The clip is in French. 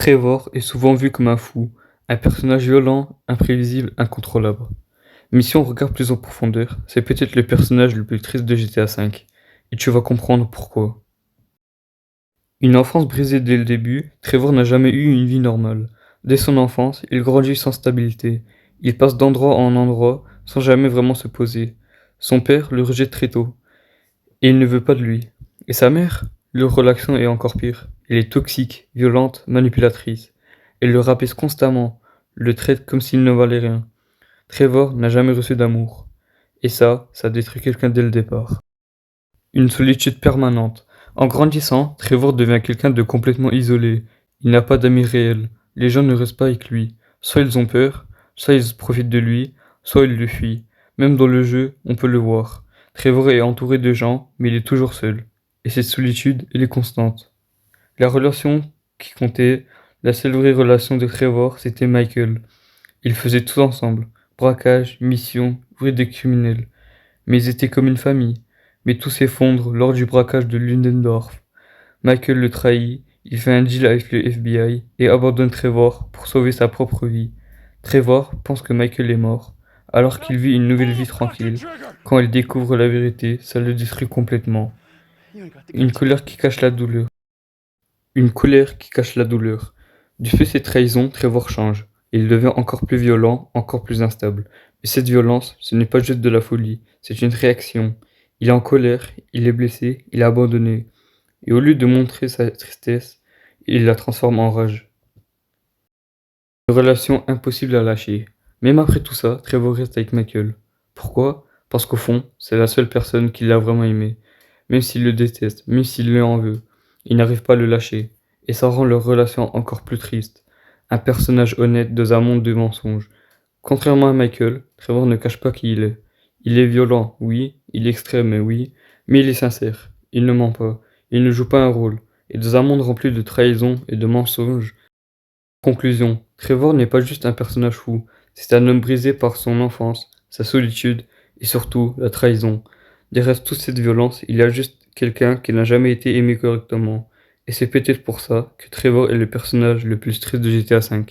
Trevor est souvent vu comme un fou, un personnage violent, imprévisible, incontrôlable. Mais si on regarde plus en profondeur, c'est peut-être le personnage le plus triste de GTA V, et tu vas comprendre pourquoi. Une enfance brisée dès le début, Trevor n'a jamais eu une vie normale. Dès son enfance, il grandit sans stabilité. Il passe d'endroit en endroit sans jamais vraiment se poser. Son père le rejette très tôt, et il ne veut pas de lui. Et sa mère? Leur relation est encore pire. Elle est toxique, violente, manipulatrice. Elle le rabaisse constamment, le traite comme s'il ne valait rien. Trevor n'a jamais reçu d'amour. Et ça détruit quelqu'un dès le départ. Une solitude permanente. En grandissant, Trevor devient quelqu'un de complètement isolé. Il n'a pas d'amis réels. Les gens ne restent pas avec lui. Soit ils ont peur, soit ils profitent de lui, soit ils le fuient. Même dans le jeu, on peut le voir. Trevor est entouré de gens, mais il est toujours seul. Et cette solitude, elle est constante. La relation qui comptait, la seule vraie relation de Trevor, c'était Michael. Ils faisaient tout ensemble. Braquage, mission, ouvrir des criminels. Mais ils étaient comme une famille. Mais tout s'effondre lors du braquage de Ludendorff. Michael le trahit, il fait un deal avec le FBI et abandonne Trevor pour sauver sa propre vie. Trevor pense que Michael est mort, alors qu'il vit une nouvelle vie tranquille. Quand il découvre la vérité, ça le détruit complètement. Une colère qui cache la douleur. Une colère qui cache la douleur. Du fait de cette trahison, Trevor change. Il devient encore plus violent, encore plus instable. Mais cette violence, ce n'est pas juste de la folie, c'est une réaction. Il est en colère, il est blessé, il est abandonné. Et au lieu de montrer sa tristesse, il la transforme en rage. Une relation impossible à lâcher. Même après tout ça, Trevor reste avec Michael. Pourquoi? Parce qu'au fond, c'est la seule personne qui l'a vraiment aimé. Même s'il le déteste, même s'il lui en veut, il n'arrive pas à le lâcher. Et ça rend leur relation encore plus triste. Un personnage honnête dans un monde de mensonges. Contrairement à Michael, Trevor ne cache pas qui il est. Il est violent, oui, il est extrême, oui, mais il est sincère. Il ne ment pas. Il ne joue pas un rôle. Et dans un monde rempli de trahison et de mensonges. Conclusion. Trevor n'est pas juste un personnage fou. C'est un homme brisé par son enfance, sa solitude et surtout la trahison. Derrière toute cette violence, il y a juste quelqu'un qui n'a jamais été aimé correctement. Et c'est peut-être pour ça que Trevor est le personnage le plus triste de GTA V.